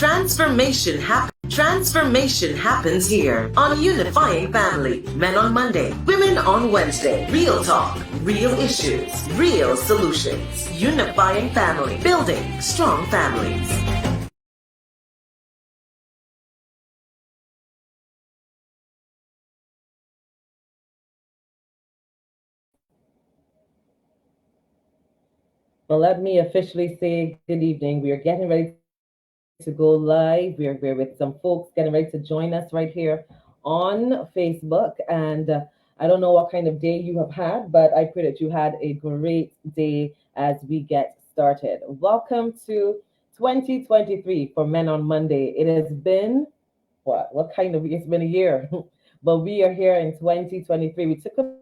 Transformation happens here on Unifying Family. Men on Monday, women on Wednesday. Real talk, real issues, real solutions. Unifying Family, building strong families. Well, let me officially say good evening. We are getting ready to go live. We're with some folks getting ready to join us right here on Facebook. And I don't know what kind of day you have had, but I pray that you had a great day as we get started. Welcome to 2023 for Men on Monday. It has been it's been a year, but we are here in 2023. We took a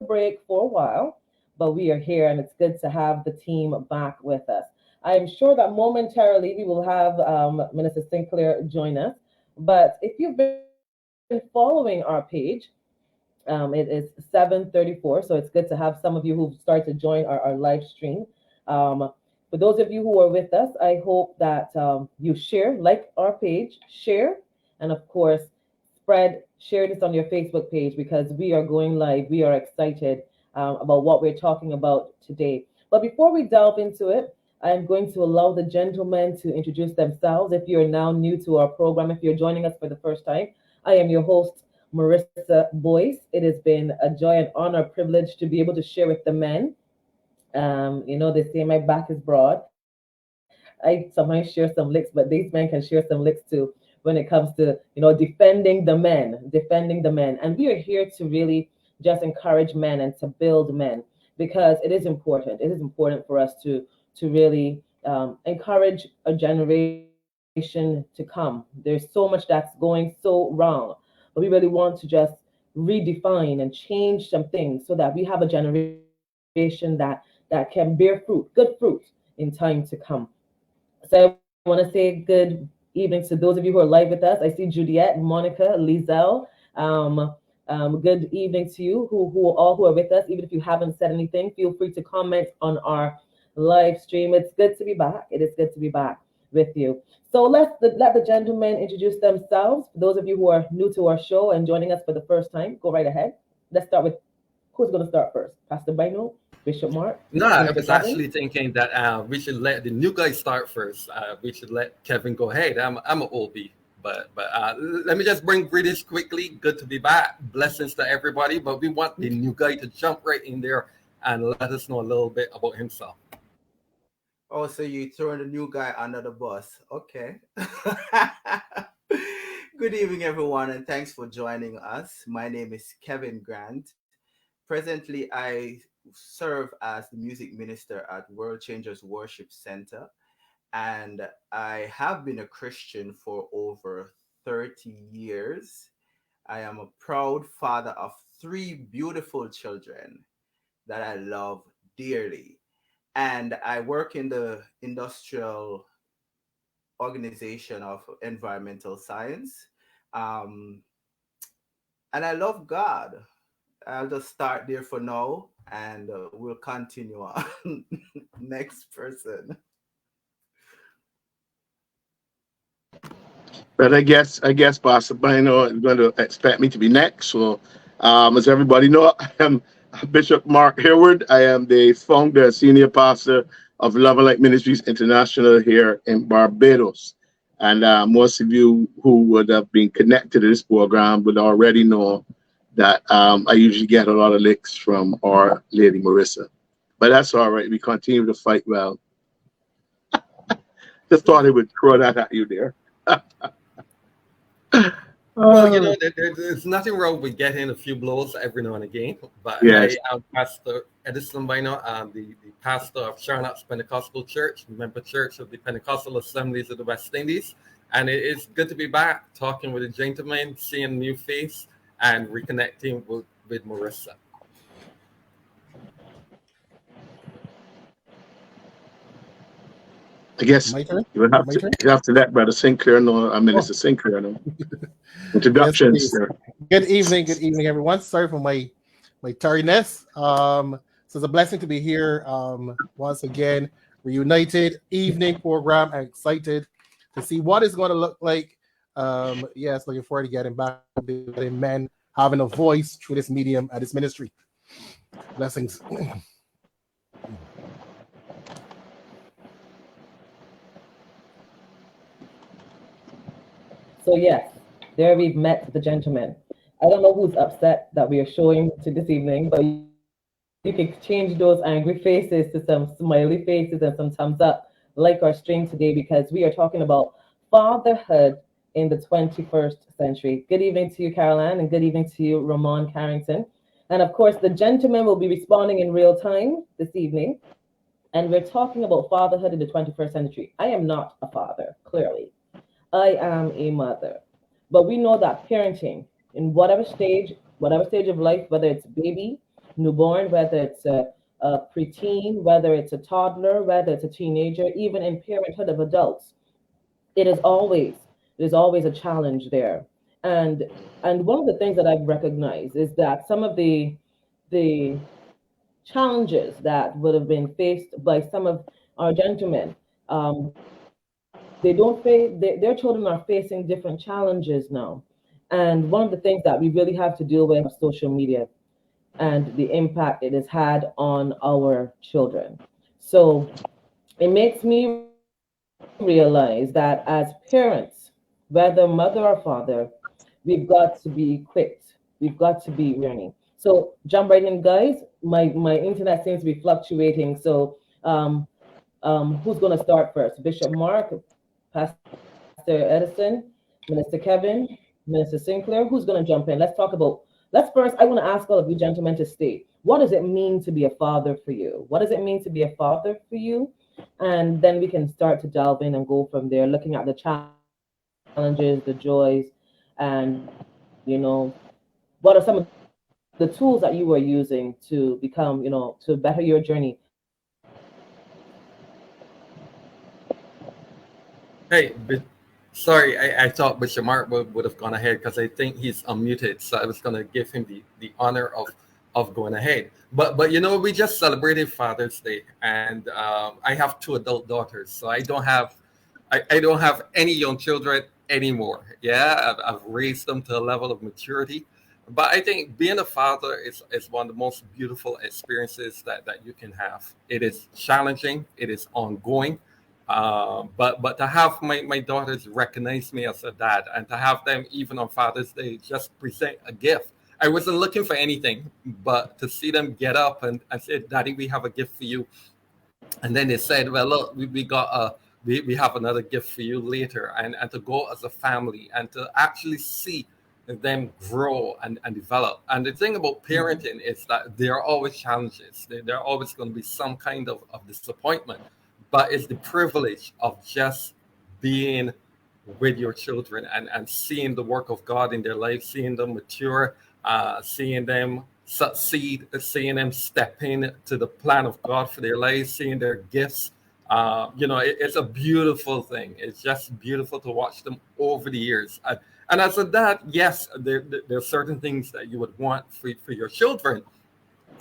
break for a while, but we are here and it's good to have the team back with us. I am sure that momentarily we will have Minister Sinclair join us. But if you've been following our page, it is 7:34, so it's good to have some of you who've started to join our live stream. For those of you who are with us, I hope that you like our page, share, and of course, share this on your Facebook page because we are going live. We are excited about what we're talking about today. But before we delve into it, I'm going to allow the gentlemen to introduce themselves. If you're now new to our program, if you're joining us for the first time, I am your host, Marissa Boyce. It has been a joy and honor, privilege to be able to share with the men. They say my back is broad. I sometimes share some licks, but these men can share some licks too when it comes to, defending the men. And we are here to really just encourage men and to build men because it is important. It is important for us to really encourage a generation to come. There's so much that's going so wrong, but we really want to just redefine and change some things so that we have a generation that can bear good fruit in time to come. So I want to say good evening to those of you who are live with us. I see Juliet, Monica, Lizelle. Good evening to you who are with us. Even if you haven't said anything, feel free to comment on our live stream. It's good to be back. It is good to be back with you. So let the gentlemen introduce themselves. For those of you who are new to our show and joining us for the first time, go right ahead. Let's start with who's going to start first? Pastor Bino, Bishop Mark? No, I was actually thinking that we should let the new guy start first. We should let Kevin go ahead. I'm an oldie, but let me just bring greetings quickly. Good to be back. Blessings to everybody. But we want the new guy to jump right in there and let us know a little bit about himself. Oh, so you throwing the new guy under the bus. Okay. Good evening, everyone, and thanks for joining us. My name is Kevin Grant. Presently, I serve as the music minister at World Changers Worship Center, and I have been a Christian for over 30 years. I am a proud father of 3 beautiful children that I love dearly. And I work in the industrial organization of environmental science. And I love God. I'll just start there for now and we'll continue on. Next person. But I guess Pastor Bino is going to expect me to be next. So as everybody know, I am Bishop Mark Hayward. I am the founder and senior pastor of Love and Light Ministries International here in Barbados. And most of you who would have been connected to this program would already know that I usually get a lot of licks from our Lady Marissa. But that's all right. We continue to fight well. Just thought I would throw that at you there. Well, there's nothing wrong with getting a few blows every now and again. But yes. I am Pastor Edison Bino. I'm the pastor of Charnot's Pentecostal Church, member church of the Pentecostal Assemblies of the West Indies. And it is good to be back, talking with a gentleman, seeing a new face, and reconnecting with Marissa. I guess you have to let Brother Sinclair know, Minister Sinclair know. Introductions. Yes, good evening, everyone. Sorry for my tardiness. So it's a blessing to be here once again. Reunited evening program. I'm excited to see what it's going to look like. Yes, looking forward to getting back to letting men having a voice through this medium and this ministry. Blessings. So yes, there we've met the gentleman. I don't know who's upset that we are showing to this evening, but you can change those angry faces to some smiley faces and some thumbs up, like our stream today, because we are talking about fatherhood in the 21st century. Good evening to you, Caroline, and good evening to you, Ramon Carrington. And of course, the gentleman will be responding in real time this evening. And we're talking about fatherhood in the 21st century. I am not a father, clearly. I am a mother. But we know that parenting, in whatever stage of life, whether it's baby, newborn, whether it's a preteen, whether it's a toddler, whether it's a teenager, even in parenthood of adults, it is always there's always a challenge there. And and one of the things that I've recognized is that some of the challenges that would have been faced by some of our gentlemen, they don't face their children are facing different challenges now. And one of the things that we really have to deal with is social media and the impact it has had on our children. So it makes me realize that as parents, whether mother or father, we've got to be equipped. We've got to be learning. So jump right in, guys. My internet seems to be fluctuating. So who's going to start first? Bishop Mark, Pastor Edison, Minister Kevin, Minister Sinclair. Who's going to jump in? Let's first, I want to ask all of you gentlemen to state, what does it mean to be a father for you? What does it mean to be a father for you? And then we can start to delve in and go from there, looking at the challenges, the joys, and, what are some of the tools that you were using to become, to better your journey? Hey, sorry, I thought Bishop Mark would have gone ahead because I think he's unmuted. So I was going to give him the honor of going ahead. But we just celebrated Father's Day, and I have two adult daughters, so I don't have any young children anymore. Yeah, I've raised them to a level of maturity. But I think being a father is one of the most beautiful experiences that you can have. It is challenging. It is ongoing. But to have my daughters recognize me as a dad, and to have them even on Father's Day just present a gift. I wasn't looking for anything, but to see them get up and say, "Daddy, we have a gift for you." And then they said, "Well, look, we have another gift for you later," and to go as a family and to actually see them grow and develop. And the thing about parenting is that there are always challenges. There are always going to be some kind of disappointment. But it's the privilege of just being with your children and seeing the work of God in their life, seeing them mature, seeing them succeed, seeing them step into the plan of God for their lives, seeing their gifts. It's a beautiful thing. It's just beautiful to watch them over the years. And as a dad, yes, there are certain things that you would want for your children,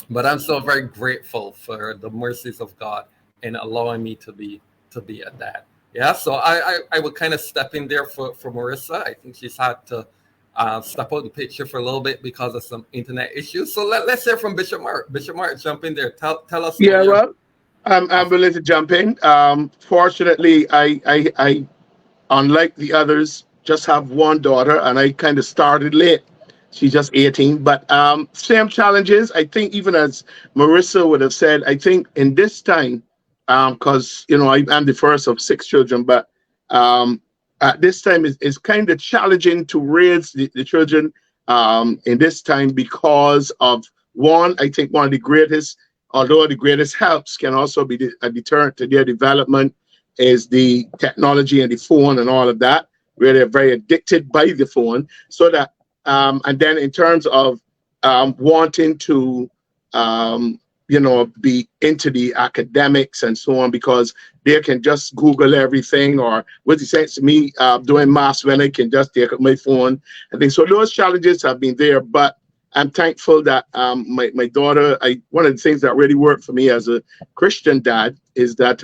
but I'm so very grateful for the mercies of God in allowing me to be a dad. Yeah, so I would kind of step in there for Marissa. I think she's had to step out the picture for a little bit because of some internet issues. So let's hear from Bishop Mark. Bishop Mark, jump in there. Tell us. Yeah, well, I'm willing to jump in. Fortunately, I unlike the others, just have one daughter, and I kind of started late. She's just 18, but same challenges. I think even as Marissa would have said, I think in this time, because I'm the first of 6 children, but at this time is kind of challenging to raise the children in this time because of one. I think one of the greatest, although the greatest helps can also be a deterrent to their development, is the technology and the phone and all of that, where they're very addicted by the phone. So that and then in terms of wanting to be into the academics and so on, because they can just Google everything, or what he says to me, doing maths when I can just take up my phone. I think so those challenges have been there, but I'm thankful that my daughter, one of the things that really worked for me as a Christian dad is that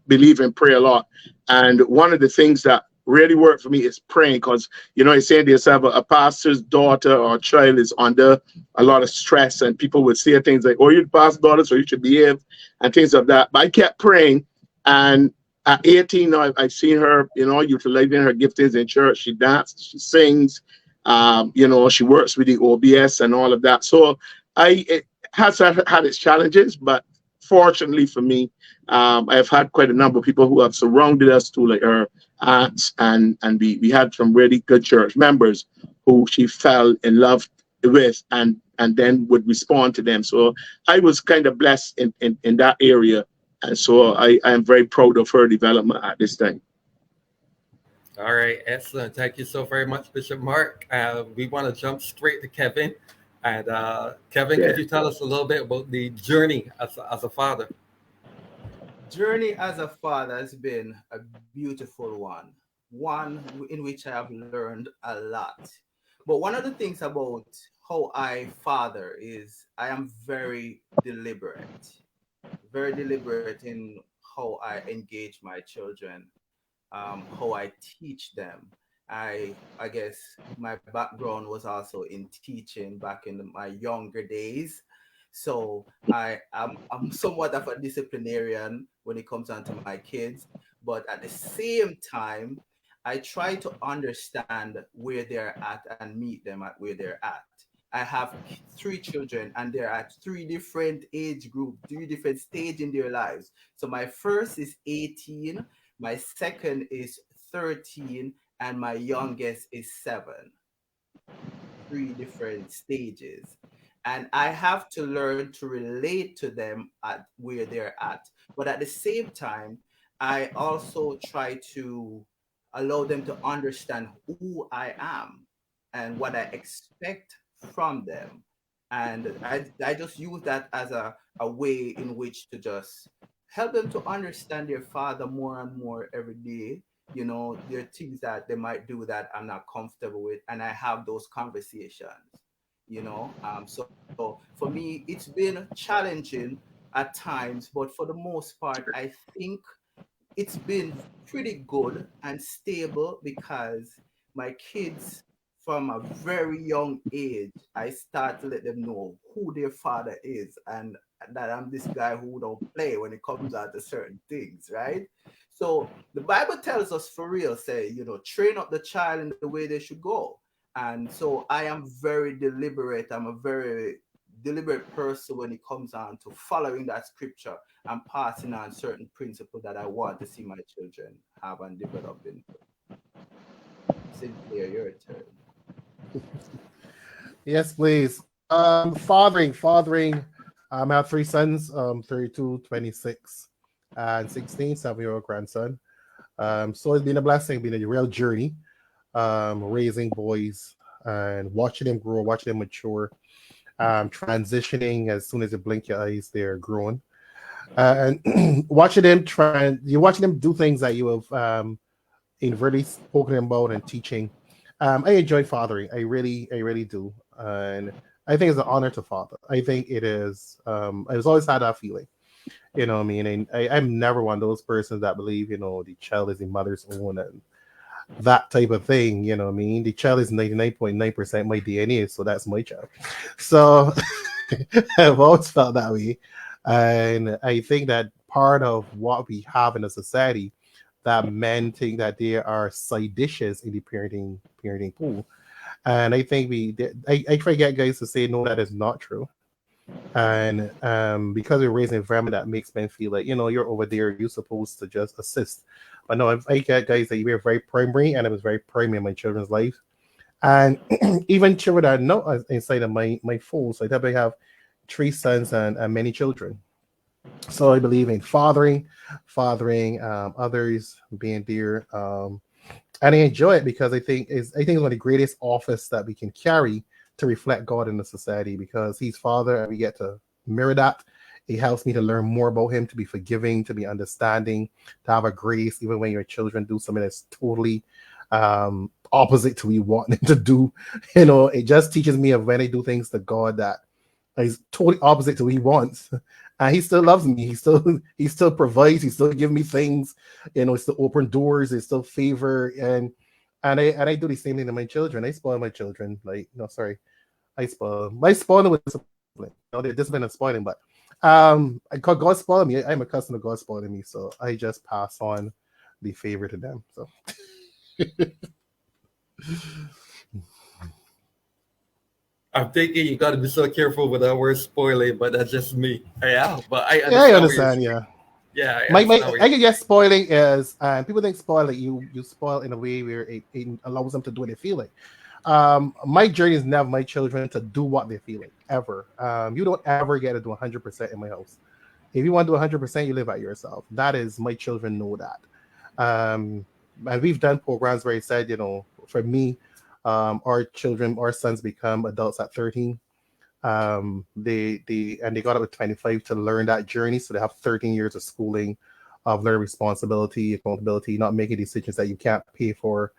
believe in prayer a lot. And one of the things that really worked for me is praying, because you're saying to yourself, a pastor's daughter or child is under a lot of stress, and people would say things like, oh, you're the pastor's daughter, so you should behave, and things of that. But I kept praying, and at 18 now, I've seen her, utilizing her giftings in church. She dances, she sings, she works with the OBS and all of that. So it has had its challenges, but fortunately for me, I've had quite a number of people who have surrounded us too, like her aunts, and we had some really good church members who she fell in love with, and then would respond to them. So I was kind of blessed in that area, and so I am very proud of her development at this time. All right, excellent. Thank you so very much, Bishop Mark. We want to jump straight to Kevin. And Kevin, Yeah. could you tell us a little bit about the journey as a father? Journey as a father has been a beautiful one in which I have learned a lot. But one of the things about how I father is I am very deliberate in how I engage my children, how I teach them. I guess my background was also in teaching back in my younger days. So I'm somewhat of a disciplinarian when it comes down to my kids, but at the same time, I try to understand where they're at and meet them at where they're at. I have three children, and they're at three different age groups, three different stages in their lives. So my first is 18, my second is 13, and my youngest is 7. Three different stages. And I have to learn to relate to them at where they're at. But at the same time, I also try to allow them to understand who I am and what I expect from them. And I just use that as a way in which to just help them to understand their father more and more every day. There are things that they might do that I'm not comfortable with, and I have those conversations. So for me, it's been challenging at times, but for the most part, I think it's been pretty good and stable because my kids, from a very young age, I start to let them know who their father is, and that I'm this guy who don't play when it comes out to certain things, right? So the Bible tells us for real, say, train up the child in the way they should go. And so I am very deliberate. I'm a very deliberate person when it comes on to following that scripture and passing on certain principles that I want to see my children have and develop into. Cynthia, your turn. Yes, please. Fathering. I have three sons, 32, 26, and 16, 7-year-old grandson. So it's been a blessing, been a real journey, raising boys and watching them grow, watching them mature, transitioning as soon as you blink your eyes, they're growing. And you're watching them do things that you have inadvertently spoken about and teaching. I enjoy fathering. I really do. And I think it's an honor to father. I think it is. I've always had that feeling. You know what I mean? And I'm never one of those persons that believe, the child is the mother's own and that type of thing. You know what I mean? The child is 99.9% my DNA, so that's my child. So I've always felt that way. And I think that part of what we have in a society, that men think that they are side dishes in the parenting pool. And I think I try to get guys to say, no, that is not true. And because we're raising an environment that makes men feel like, you're over there, you're supposed to just assist. But no, I get guys that you were very primary, and it was very primary in my children's life. And even children that are not inside of my fold. So I definitely have 3 sons and many children. So I believe in fathering others, being there. And I enjoy it because I think it's one of the greatest office that we can carry to reflect God in the society, because He's Father and we get to mirror that. It helps me to learn more about Him, to be forgiving, to be understanding, to have a grace, even when your children do something that's totally opposite to what you want them to do. It just teaches me of when I do things to God that is totally opposite to what He wants. And he still loves me. He still provides. He still give me things. He still open doors. He still favor and I do the same thing to my children. I spoil my children. Like no, sorry, I spoil. My spoiling with discipline. They're discipline and spoiling, but God spoiled me. I'm accustomed to God spoiling me, so I just pass on the favor to them. So I'm thinking you got to be so careful with that word spoiling, but that's just me. Yeah, but I yeah, I understand where you're. understand. Yeah. Yeah, I My understand where I you're. guess spoiling is people think spoil like you spoil in a way where it allows them to do what they feel like. My journey is never my children to do what they feel like ever. You don't ever get to do 100% in my house. If you want to do 100%, you live at yourself. That is my children know that. And we've done programs where he said, for me, our sons become adults at 13. They got up at 25 to learn that journey, so they have 13 years of schooling, of learning responsibility, accountability, not making decisions that you can't pay for,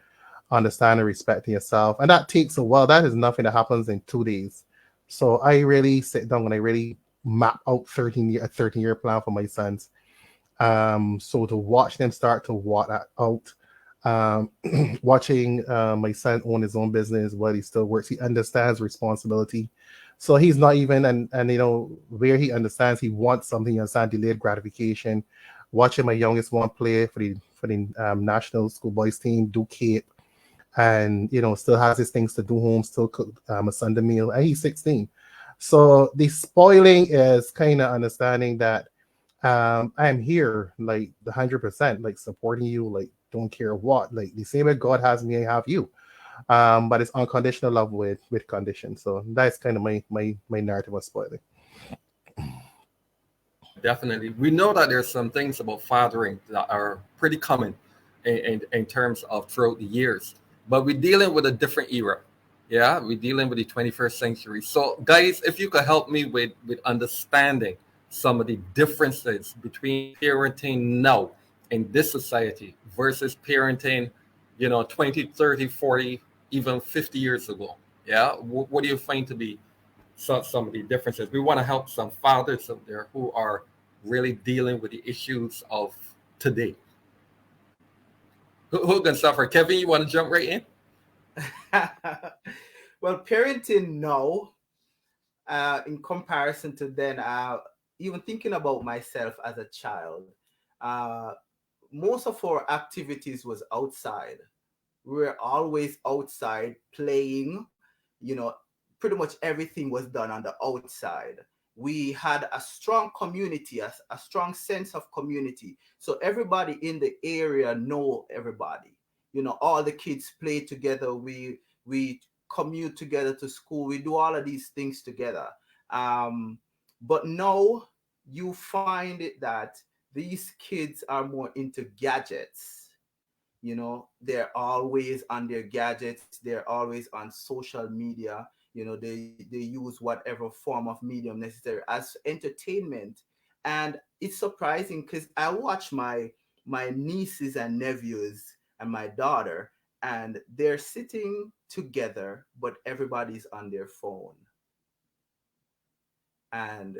understanding, respecting yourself, and that takes a while. That is nothing that happens in 2 days. So I really sit down and I really map out 13-year plan for my sons. So to watch them start to walk that out, watching my son own his own business while he still works, he understands responsibility. So he's not even and where he understands he wants something, he understands delayed gratification. Watching my youngest one play for the national schoolboys team, do Cape, and still has his things to do home, still cook a Sunday meal, and he's 16. So the spoiling is kind of understanding that I am here like the 100%, like supporting you, like don't care what, like the same way God has me, I have you. But it's unconditional love with condition. So that's kind of my narrative of spoiling. Definitely. We know that there's some things about fathering that are pretty common in terms of throughout the years, but we're dealing with a different era. Yeah, we're dealing with the 21st century. So, guys, if you could help me with understanding some of the differences between parenting now in this society versus parenting, 20, 30, 40, even 50 years ago. Yeah, what do you find to be some of the differences? We want to help some fathers out there who are really dealing with the issues of today. Who can suffer? Kevin, you want to jump right in? Well, parenting now, in comparison to then, even thinking about myself as a child, uh, most of our activities was outside. We were always outside playing, you know, pretty much everything was done on the outside. We had a strong community, a strong sense of community. So everybody in the area know everybody. All the kids play together. We commute together to school. We do all of these things together. Um, but now you find it that these kids are more into gadgets. They're always on their gadgets, they're always on social media. They use whatever form of medium necessary as entertainment. And it's surprising because I watch my nieces and nephews and my daughter, and they're sitting together but everybody's on their phone. And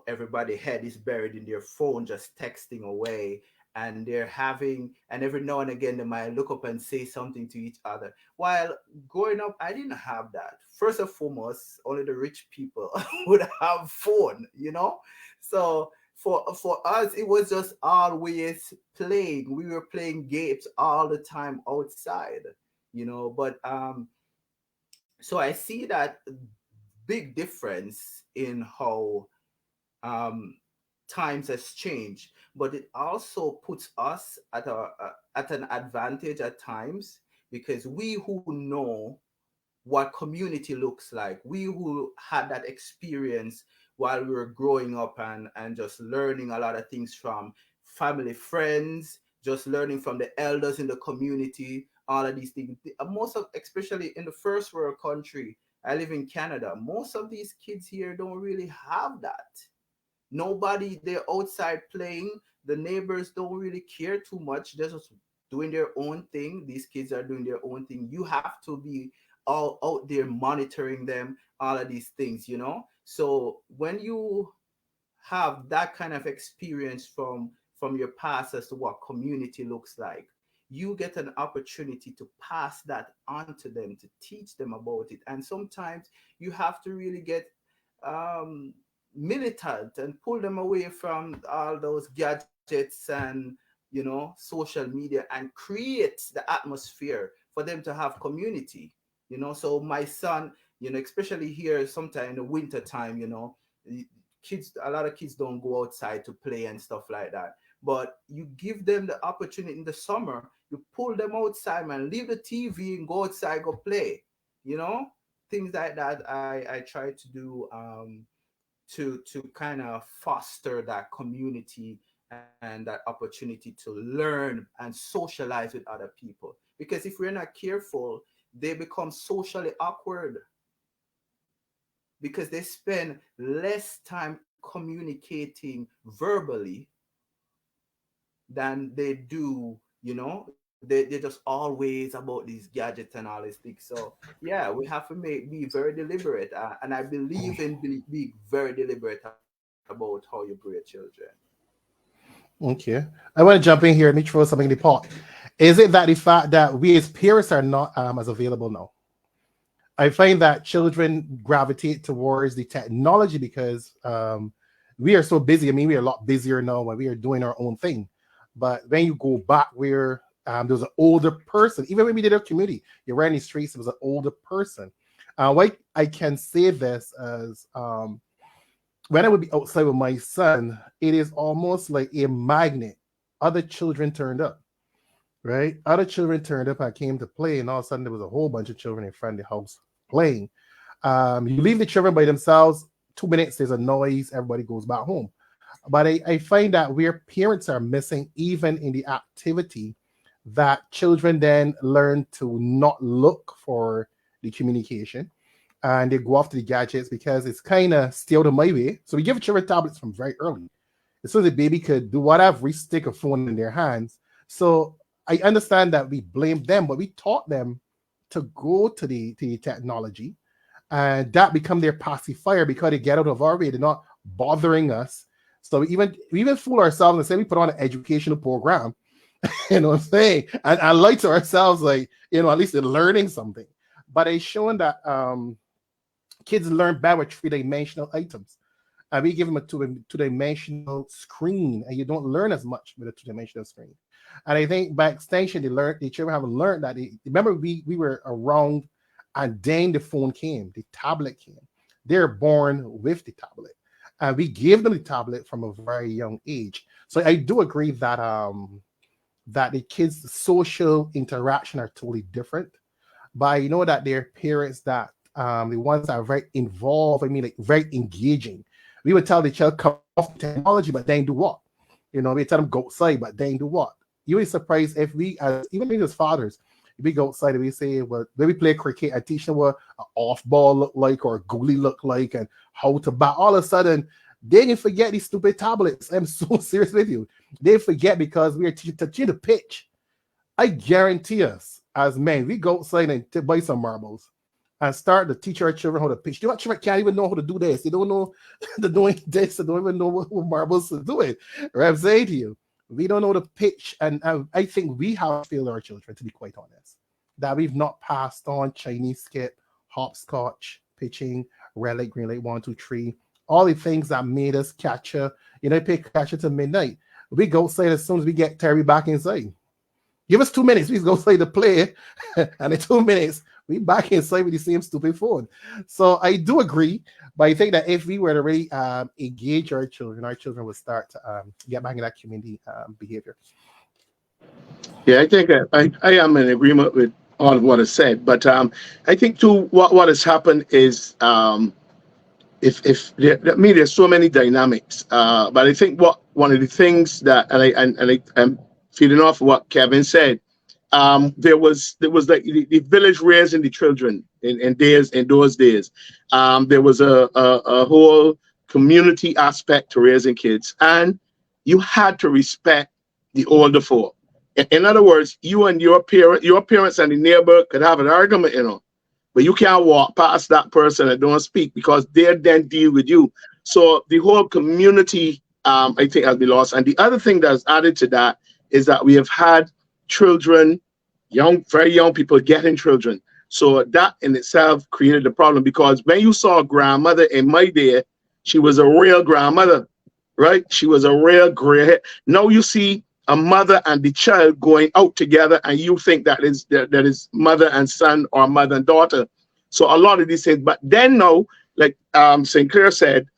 everybody head is buried in their phone, just texting away. And every now and again they might look up and say something to each other. While growing up, I didn't have that. First and foremost, only the rich people would have phone. So for us, it was just always playing. We were playing games all the time outside. But so I see that big difference in how um, times has changed, but it also puts us at an advantage at times, because we who know what community looks like, we who had that experience while we were growing up and just learning a lot of things from family, friends, just learning from the elders in the community, all of these things. Most of, especially in the first world country, I live in Canada, most of these kids here don't really have that. Nobody, they're outside playing. The neighbors don't really care too much. They're just doing their own thing. These kids are doing their own thing. You have to be all out there monitoring them, all of these things. So when you have that kind of experience from your past as to what community looks like, you get an opportunity to pass that on to them, to teach them about it. And sometimes you have to really get um, militant and pull them away from all those gadgets and, social media, and create the atmosphere for them to have community. So my son, especially here sometime in the winter time, kids, a lot of kids don't go outside to play and stuff like that. But you give them the opportunity in the summer, you pull them outside, man, leave the TV and go outside, go play, you know, things like that. I try to do to kind of foster that community and that opportunity to learn and socialize with other people. Because if we're not careful, they become socially awkward because they spend less time communicating verbally than they do, they're just always about these gadgets and all these things. So yeah, we have to be very deliberate, and I believe in being very deliberate about how you breed children. Okay. I want to jump in here and throw something in the pot. Is it that the fact that we as parents are not as available now? I find that children gravitate towards the technology because we are so busy. I mean, we are a lot busier now when we are doing our own thing. But when you go back where there was an older person, even when we did our community, you're running the streets, it was an older person. Why I can say this as when I would be outside with my son, it is almost like a magnet. Other children turned up, right? Other children turned up. I came to play, and all of a sudden there was a whole bunch of children in front of the house playing. You leave the children by themselves, 2 minutes, there's a noise, everybody goes back home. But I find that where parents are missing, even in the activity, that children then learn to not look for the communication and they go off to the gadgets because it's kind of stay out of my way. So we give children tablets from very early. As soon as the baby could do whatever, we stick a phone in their hands. So I understand that we blame them, but we taught them to go to the technology, and that become their pacifier because they get out of our way. They're not bothering us. So we even fool ourselves and say we put on an educational program, you know what I'm saying? And lie to ourselves like, at least they're learning something. But it's showing that kids learn better with three-dimensional items. And we give them a two-dimensional screen, and you don't learn as much with a two-dimensional screen. And I think by extension, the children have learned that. Remember, we were around, and then the phone came, the tablet came. They're born with the tablet. And we gave them the tablet from a very young age. So I do agree that that the kids' social interaction are totally different. But I know that their parents that the ones that are very involved, like very engaging. We would tell the child come off technology, but then do what? We tell them go outside, but then do what? You would be surprised if even as fathers, if we go outside and we say, well, when we play cricket, I teach them what an off ball look like or a goalie look like and how to bat. All of a sudden, they didn't forget these stupid tablets. I'm so serious with you. They forget because we are teaching the pitch. I guarantee us, as men, we go outside and buy some marbles and start to teach our children how to pitch. Your children can't even know how to do this. They don't know they're doing this. They don't even know what marbles to do it. Right? I'm saying to you, we don't know the pitch. And I think we have failed our children, to be quite honest, that we've not passed on Chinese skip, hopscotch, pitching, red light, green light, 1, 2, 3, all the things that made us catcher. Play catcher to midnight. We go outside as soon as we get Terry back inside. Give us 2 minutes. We go outside to play. And in 2 minutes, we back inside with the same stupid phone. So I do agree. But I think that if we were to really engage our children would start to get back in that community behavior. Yeah, I think I am in agreement with all of what is said. But I think too, what has happened is there's so many dynamics. But I think one of the things that I'm feeding off of what Kevin said, there was like the village raising the children in those days. There was a whole community aspect to raising kids, and you had to respect the older folk. In other words, you and your parents and the neighbor could have an argument, but you can't walk past that person and don't speak because they then deal with you. So the whole community, I think, has been lost. And the other thing that's added to that is that we have had children, young, very young people getting children. So that in itself created a problem, because when you saw a grandmother in my day, she was a real grandmother, right? She was a real gray hair. Now you see a mother and the child going out together, and you think that is mother and son or mother and daughter. So a lot of these things. But then now, like St. Clair said,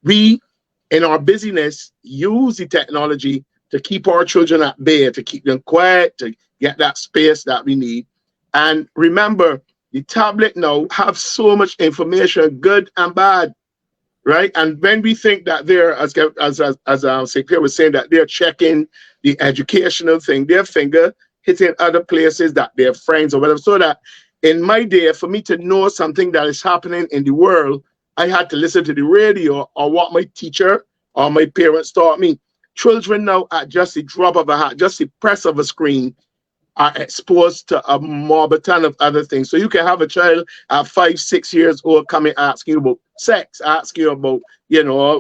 we in our busyness use the technology to keep our children at bay, to keep them quiet, to get that space that we need. And remember, the tablet now have so much information, good and bad, right? And when we think that they're, as St. Clair was saying, that they're checking the educational thing, their finger hitting other places that they're friends or whatever. So that in my day, for me to know something that is happening in the world, I had to listen to the radio or what my teacher or my parents taught me. Children now, at just the drop of a hat, just the press of a screen, are exposed to a mob ton of other things. So you can have a child at 5, 6 years old coming asking you about sex, asking you about,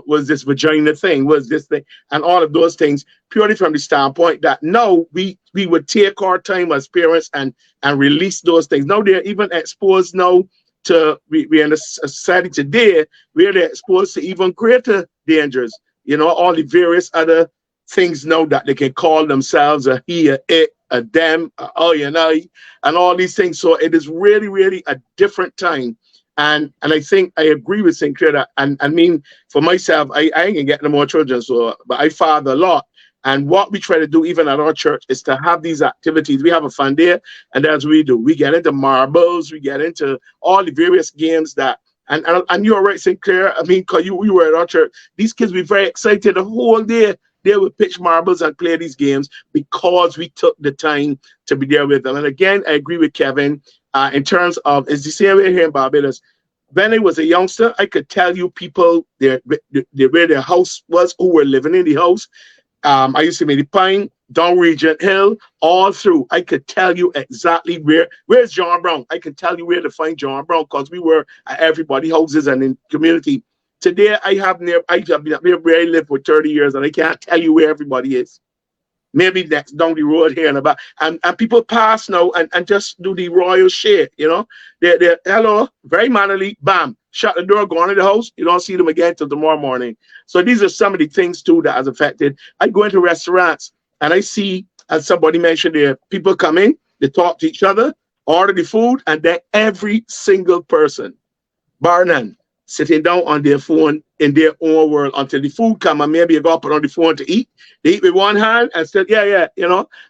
was this vagina thing, was this thing, and all of those things, purely from the standpoint that now we would take our time as parents and release those things. Now they're even exposed now to, we're in a society today where they're exposed to even greater dangers, all the various other things now that they can call themselves a he, a it, a them, a and all these things. So it is really, really a different time. And I think I agree with St. Clair that, and I mean, for myself, I ain't gonna get no more children, but I father a lot. And what we try to do, even at our church, is to have these activities. We have a fun day, and that's what we do. We get into marbles, we get into all the various games that, and you're right, St. Clair. I mean, because you were at our church, these kids were very excited the whole day. They would pitch marbles and play these games because we took the time to be there with them. And again, I agree with Kevin in terms of, it's the same way here in Barbados. When I was a youngster, I could tell you people where their house was, who were living in the house. I used to make the Pine, down Regent Hill, all through. I could tell you exactly where's John Brown. I can tell you where to find John Brown because we were at everybody's houses and in community. Today, I have been up there where I live for 30 years, and I can't tell you where everybody is. Maybe next down the road here and about. And people pass now and just do the royal shit, They're hello, very mannerly, bam, shut the door, go into the house. You don't see them again till tomorrow morning. So these are some of the things, too, that has affected. I go into restaurants, and I see, as somebody mentioned there, people come in, they talk to each other, order the food, and then every single person, bar none, sitting down on their phone in their own world until the food come and maybe you go up on the phone to eat. They eat with one hand and say, yeah.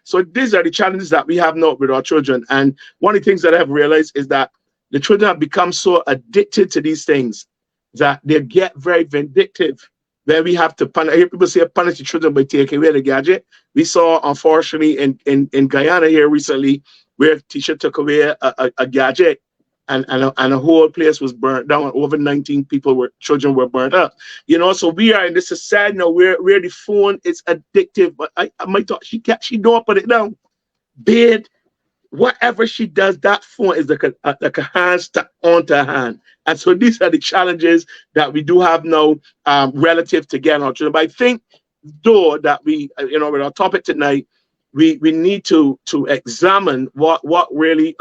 So these are the challenges that we have now with our children. And one of the things that I've realized is that the children have become so addicted to these things that they get very vindictive. Then we have to punish. I hear people say punish the children by taking away the gadget. We saw, unfortunately, in Guyana here recently, where a teacher took away a gadget. And a whole place was burnt down. Over 19 children were burnt up. So we are in this society now where the phone is addictive. But I might thought she don't put it down. Bed, whatever she does, that phone is like a hand stuck onto her hand. And so these are the challenges that we do have now relative to getting our children. But I think, though, that we, with our topic tonight, we need to examine what really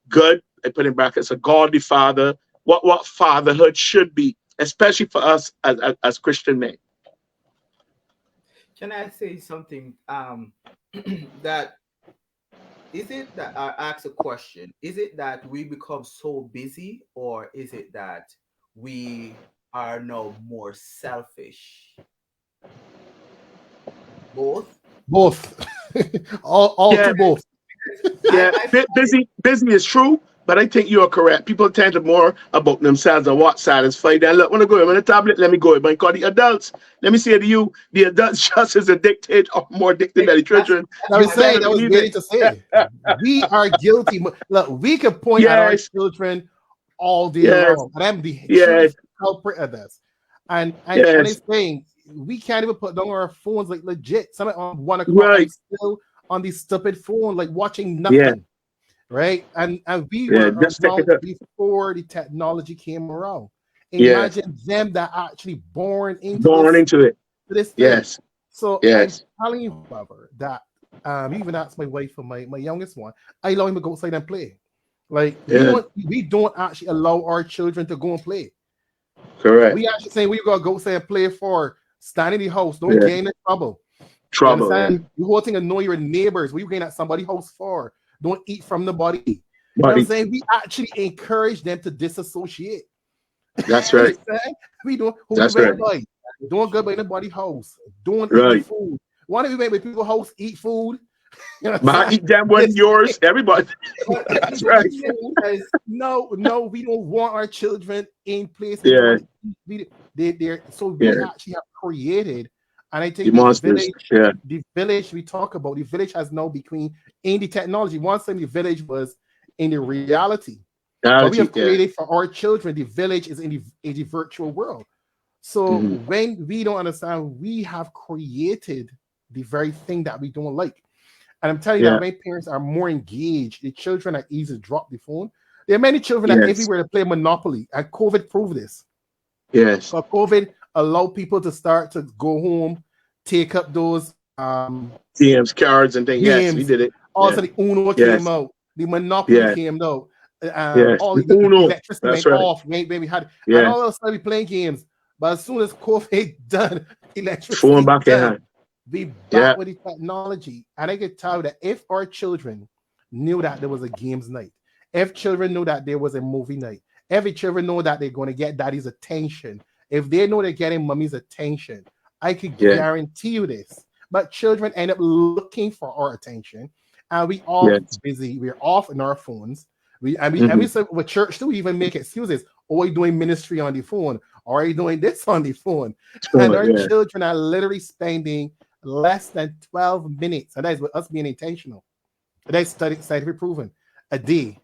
good, I put in brackets, a godly father, what fatherhood should be, especially for us as Christian men. Can I say something? That is it that I ask a question? Is it that we become so busy, or is it that we are now more selfish? Both. all to both. Yeah, busy is true, but I think you're correct. People tend to more about themselves and what satisfies them. Look, when I go on the tablet, let me go. But call the adults. Let me say to you, the adults just as addicted or more addicted than the children. I was waiting to say. We are guilty. Look, we can point at our children all day long. And I'm the chief culprit of this. And it's saying we can't even put down our phones like legit. Some on 1 o'clock still on the stupid phone, like watching nothing, right? And we were around before the technology came around. Yes. Imagine them that are actually born into Born into it. this thing. Yes. So I'm Yes. telling you, however, that even asked my wife for my youngest one, I allow him to go outside and play. Like Yeah. we don't actually allow our children to go and play. Correct. We actually saying we gotta go outside and play for stand in the house, don't Yeah. get in trouble. You Trouble. Yeah. understand? You whole thing and know your neighbors. What you going at somebody's house for? Don't eat from the body. You know what I'm Buddy. saying? We actually encourage them to disassociate. That's right. We don't who That's you right. by. Don't go by anybody's house. Don't eat the Right. food. Why don't you make by people's house eat food? You know But I eat that one yours, everybody. That's right. No, we don't want our children in places. Yeah. So we Yeah. actually have created, and I The think monsters. Yeah. the village we talk about, the village has now become in the technology. Once time the village was in the reality. But we have created for our children, the village is in the virtual world. So when we don't understand, we have created the very thing that we don't like. And I'm telling you that many parents are more engaged. The children are easy to drop the phone. There are many children that everywhere to play Monopoly, and COVID proved this. Yes. So COVID allowed people to start to go home, take up those DMs, cards, and things. Yes, we did it. Also, the Uno came out, the Monopoly came out. All the electricity went off when we had, and all of us started playing games. But as soon as COVID done, electricity phone back in hand. Be back with the technology. And I can tell you that if our children knew that there was a games night, if children knew that there was a movie night, every children know that they're going to get daddy's attention, if they know they're getting mommy's attention, I could guarantee you this. But children end up looking for our attention, and we all busy. We're off in our phones. We say with church too, we even make excuses. Oh, are you doing ministry on the phone? Or are you doing this on the phone? And our children are literally spending less than 12 minutes, and that is with us being intentional. That's scientifically proven. A day,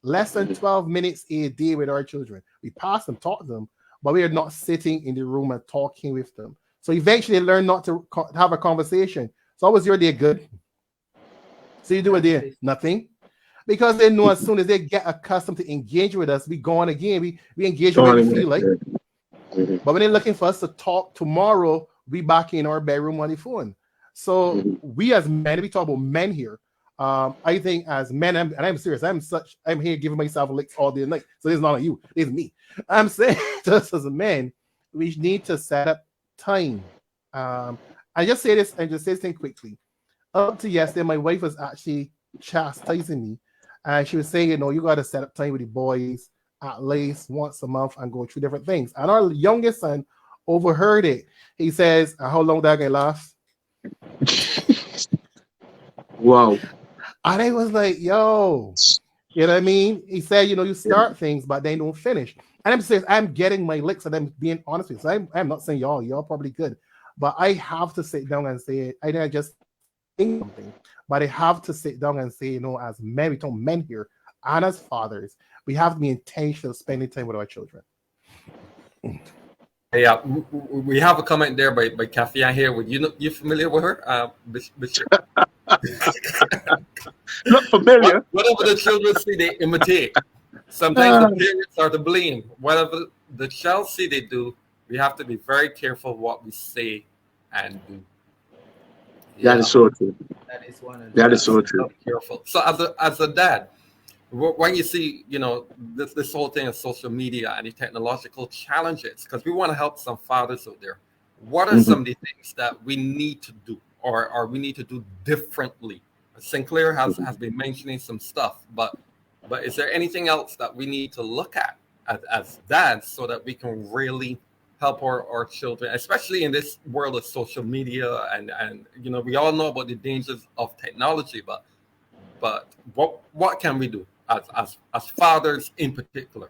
less than 12 minutes a day with our children. We pass them, talk to them, but we are not sitting in the room and talking with them. So eventually they learn not to have a conversation. So how was your day? Good. So you do a day, nothing. Because they know as soon as they get accustomed to engage with us, we go on again. We engage with what we feel like. But when they're looking for us to talk tomorrow, we back in our bedroom on the phone. So we as men, we talk about men here. I think as men, and I'm serious, I'm here giving myself licks all day and night. So it's not on you, it's me. I'm saying just as a man, we need to set up time. I just say this thing quickly. Up to yesterday, my wife was actually chastising me. And she was saying, you got to set up time with the boys at least once a month and go through different things. And our youngest son overheard it. He says, how long that going to last? Wow. And I was like, yo, you know what I mean? He said, you start things, but they don't finish. And I'm saying, I'm getting my licks, and I'm being honest with you. So I'm not saying y'all probably good, but I have to sit down and say, I didn't just think something, but I have to sit down and say, as men, we talk men here, and as fathers, we have to be intentional spending time with our children. Yeah, we have a comment there by Kathy here. Would you familiar with her, Bishop? Not familiar. Whatever the children see, they imitate. Sometimes the parents are to blame. Whatever the child see they do, we have to be very careful what we say and do. Yeah. That is so true. That is so true. Careful. So as a dad, when you see, this whole thing of social media and the technological challenges, because we want to help some fathers out there, what are some of the things that we need to do or we need to do differently? Sinclair has been mentioning some stuff, but is there anything else that we need to look at as dads so that we can really help our children, especially in this world of social media and we all know about the dangers of technology, but what can we do as fathers in particular?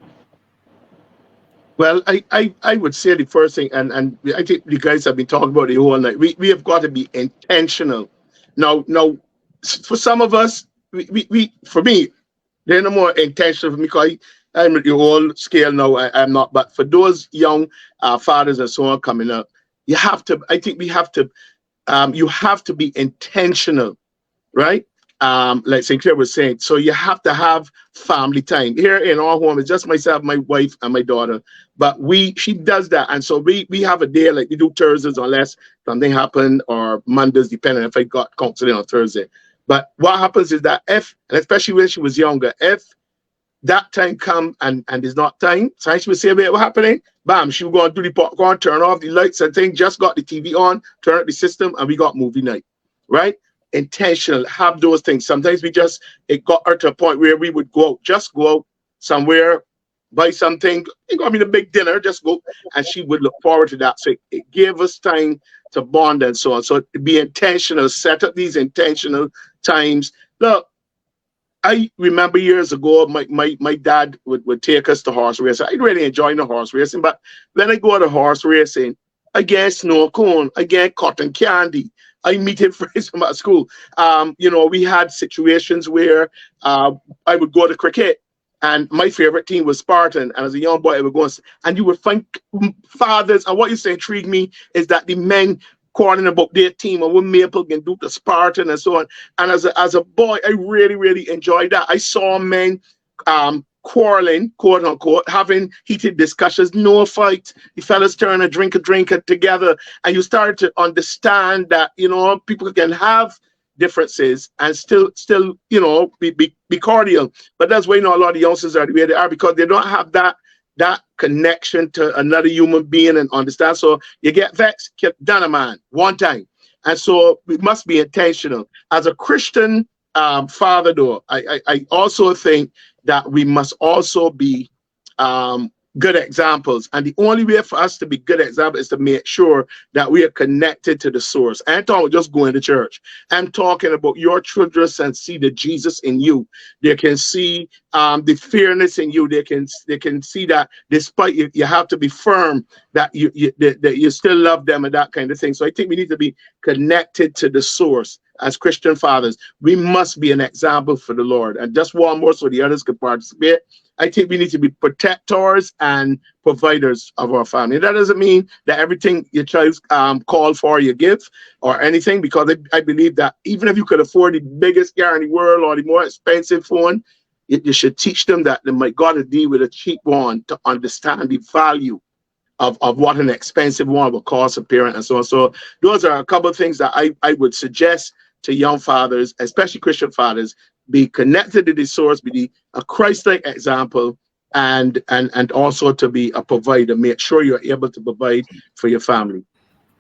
Well, I would say the first thing, and I think you guys have been talking about it all night. We have got to be intentional. Now, for some of us, for me, they're no more intentional for me because I'm at your old scale now. I'm not, but for those young fathers and so on coming up, you have to. I think we have to. You have to be intentional, right? like Sinclair was saying, so you have to have family time. Here in our home, it's just myself, my wife, and my daughter. But she does that, and so we have a day like we do Thursdays unless something happened, or Mondays, depending if I got counseling on Thursday. But what happens is that if, and especially when she was younger, if that time come and it's not time, so she would say, wait, what happening? Bam, she would go and do the popcorn, turn off the lights and thing, just got the TV on, turn up the system, and we got movie night, right? Intentional, have those things. Sometimes it got her to a point where we would just go out somewhere, buy something, it gonna be the big dinner, just go, and she would look forward to that. So it gave us time to bond and so on. So to be intentional, set up these intentional times. Look, I remember years ago, my dad would take us to horse racing. I really enjoy the horse racing, but when I go to horse racing, I get snow cone, I get cotton candy. I meet him friends from at school. We had situations where I would go to cricket, and my favorite team was Spartan. And as a young boy, I would go and you would find fathers. And what you say intrigued me is that the men quarreling about their team and what Maple can do to Spartan and so on. And as a boy, I really, really enjoyed that. I saw men quarreling, quote unquote, having heated discussions, no fight. The fellas turn a drink together, and you start to understand that people can have differences and still be cordial. But that's why a lot of youngsters are the way they are, because they don't have that connection to another human being and understand. So you get vexed, get done a man one time. And so we must be intentional. As a Christian father, though, I also think that we must also be good examples. And the only way for us to be good examples is to make sure that we are connected to the source. I ain't talking about just going to church. I'm talking about your children and see the Jesus in you. They can see the fairness in you. They can see that despite you have to be firm, that you still love them and that kind of thing. So I think we need to be connected to the source. As Christian fathers, we must be an example for the Lord. And just one more so the others can participate. I think we need to be protectors and providers of our family. That doesn't mean that everything your child call for you give or anything, because I believe that even if you could afford the biggest car in the world or the more expensive phone, you should teach them that they might got to deal with a cheap one to understand the value of what an expensive one will cost a parent and so on. So those are a couple of things that I would suggest to young fathers, especially Christian fathers. Be connected to the source, be a Christ-like example, and also to be a provider. Make sure you're able to provide for your family.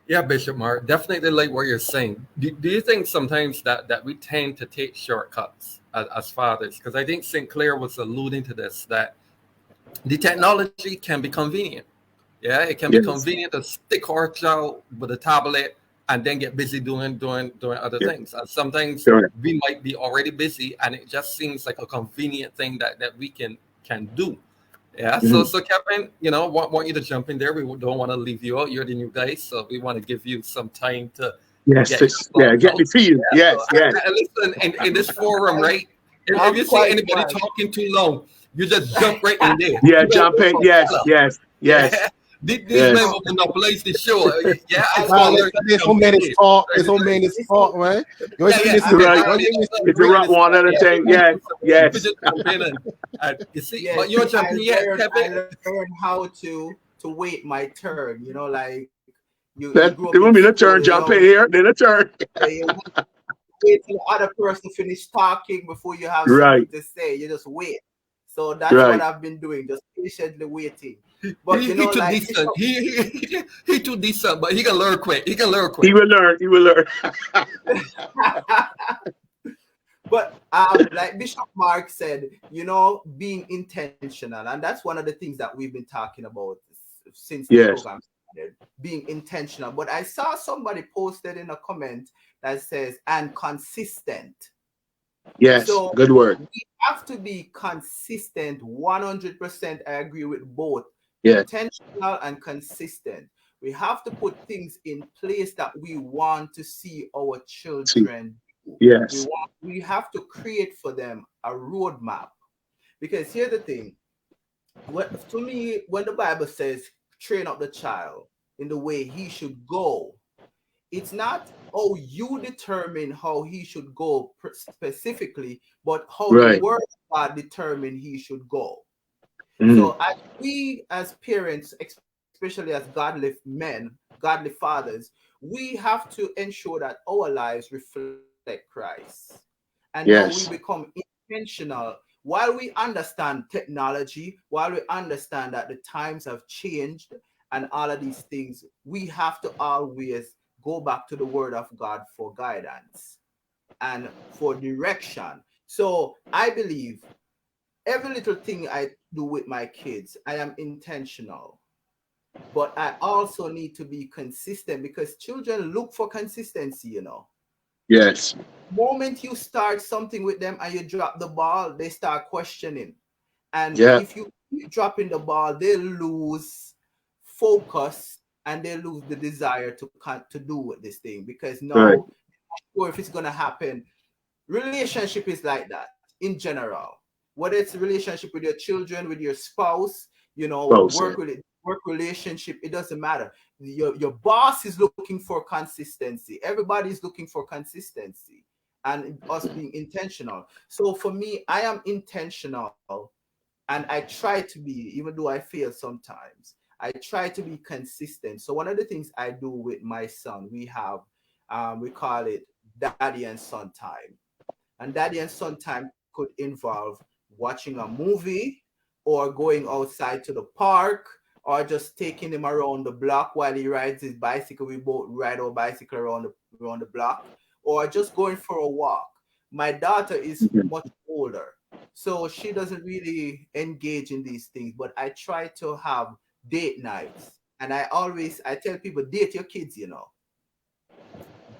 Yeah, Bishop Mark, definitely like what you're saying. Do you think sometimes that we tend to take shortcuts as fathers? Because I think St. Clair was alluding to this, that the technology can be convenient. Yeah, it can be convenient to stick our child with a tablet and then get busy doing other things. And sometimes we might be already busy, and it just seems like a convenient thing that we can do. Yeah. So Kevin, want you to jump in there. We don't want to leave you out. You're the new guy, so we want to give you some time to get me to you. Yes. Listen, in this forum, right? If you see anybody talking too long, you just jump right in there. Yeah, jump in. Yes. These men will monopolize the show. Yeah, there's so many talk. There's so many talk, right? It's a rock one other thing. Yes. You see, but you're jumping. Yeah, Kevin. I learned how to wait my turn. Like you. There will be a turn. Jump in here. Then a turn. Wait till the other person finish talking before you have something to say. You just wait. So that's what I've been doing, just patiently waiting. But he too decent. He too decent, but he can learn quick. He will learn. But like Bishop Mark said, being intentional, and that's one of the things that we've been talking about since the program started, being intentional. But I saw somebody posted in a comment that says, and consistent. Yes, so good word. We have to be consistent, 100%. I agree with both. Intentional and consistent. We have to put things in place that we want to see our children do. Yes. We have to create for them a roadmap. Because here's the thing. To me, when the Bible says train up the child in the way he should go, It's not, oh, you determine how he should go specifically, but how the Right. word of God determine he should go. Mm. So as we as parents, especially as godly men, godly fathers, we have to ensure that our lives reflect Christ. And now we Yes. become intentional while we understand technology, while we understand that the times have changed and all of these things, we have to always go back to the word of God for guidance and for direction. So I believe every little thing I do with my kids, I am intentional. But I also need to be consistent because children look for consistency, you know. Yes. Moment you start something with them and you drop the ball, they start questioning. And Yeah. if you keep dropping the ball, they lose focus and they lose the desire to do with this thing because Right. now, or if it's gonna happen, relationship is like that in general, whether it's a relationship with your children, with your spouse, you know, Close it. work relationship, it doesn't matter. Your boss is looking for consistency, everybody's looking for consistency and us being intentional. So for me, I am intentional and I try to be, even though I fail sometimes, I try to be consistent. So one of the things I do with my son, we have we call it daddy and son time. And daddy and son time could involve watching a movie or going outside to the park or just taking him around the block while he rides his bicycle. We both ride our bicycle around the block or just going for a walk. My daughter is Mhm. much older, so she doesn't really engage in these things, but I try to have date nights. And I tell people, date your kids, you know,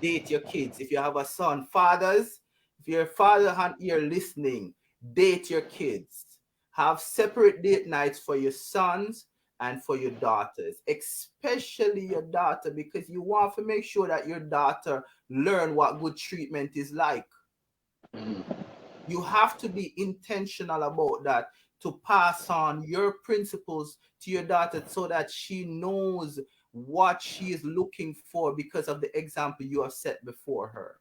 date your kids. If you have a son, fathers, if you're a father and you're listening, date your kids. Have separate date nights for your sons and for your daughters, especially your daughter, because you want to make sure that your daughter learn what good treatment is like. You have to be intentional about that to pass on your principles to your daughter so that she knows what she is looking for because of the example you have set before her,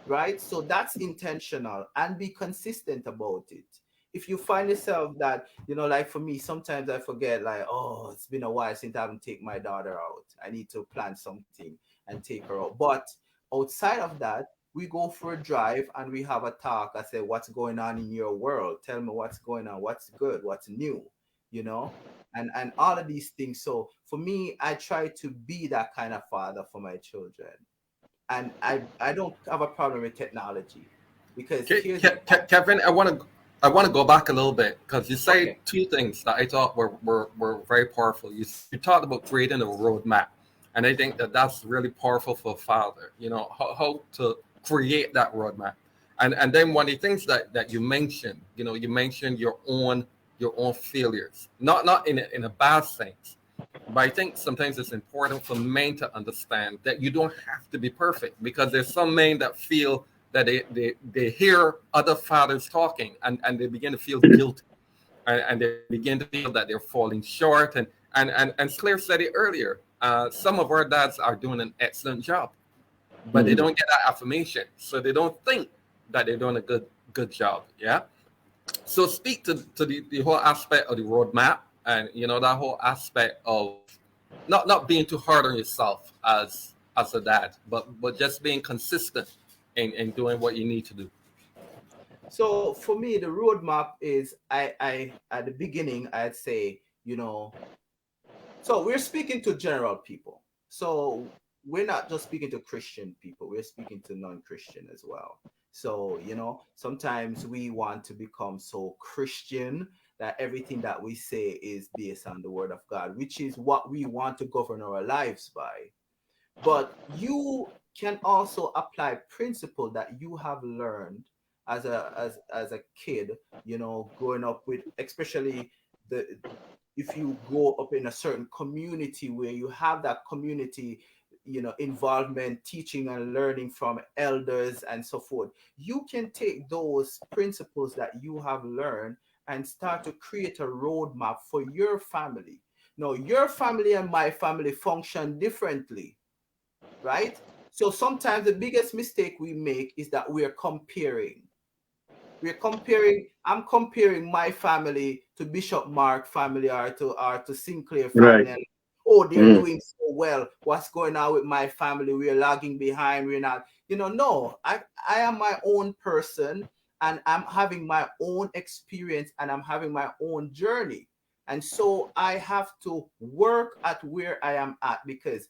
right? So that's intentional and be consistent about it. If you find yourself that, you know, like for me, sometimes I forget, like, oh, it's been a while since I haven't taken my daughter out. I need to plan something and take her out. But outside of that, we go for a drive and we have a talk. I say, what's going on in your world? Tell me what's going on, what's good, what's new, you know, and all of these things. So for me, I try to be that kind of father for my children, and I don't have a problem with technology because here's the Kevin, I want to go back a little bit because you say okay. two things that I thought were very powerful. You talked about creating a roadmap, and I think that that's really powerful for a father. You know how to create that roadmap, and then one of the things that you mentioned, you mentioned your own failures, not in a bad sense, but I think sometimes it's important for men to understand that you don't have to be perfect because there's some men that feel that they hear other fathers talking and they begin to feel guilty and they begin to feel that they're falling short. And Claire said it earlier. Some of our dads are doing an excellent job, but they Mhm. don't get that affirmation. So they don't think that they're doing a good job. Yeah. So speak to the whole aspect of the roadmap and that whole aspect of not being too hard on yourself as a dad, but just being consistent in doing what you need to do. So for me, the roadmap is I at the beginning I'd say, you know, so we're speaking to general people. So we're not just speaking to Christian people, we're speaking to non-Christian as well. So, you know, sometimes we want to become so Christian that everything that we say is based on the word of God, which is what we want to govern our lives by. But you can also apply principle that you have learned as a kid, you know, growing up with, especially the if you grow up in a certain community where you have that community, you know, involvement, teaching and learning from elders and so forth, you can take those principles that you have learned and start to create a roadmap for your family. Now your family and my family function differently. right? So sometimes the biggest mistake we make is that we're comparing. I'm comparing my family to Bishop Mark family, or to Sinclair Right. family. And, oh, they're Mm. doing so well. What's going on with my family? We're lagging behind. We're not, no, I am my own person, and I'm having my own experience, and I'm having my own journey. And so I have to work at where I am at, because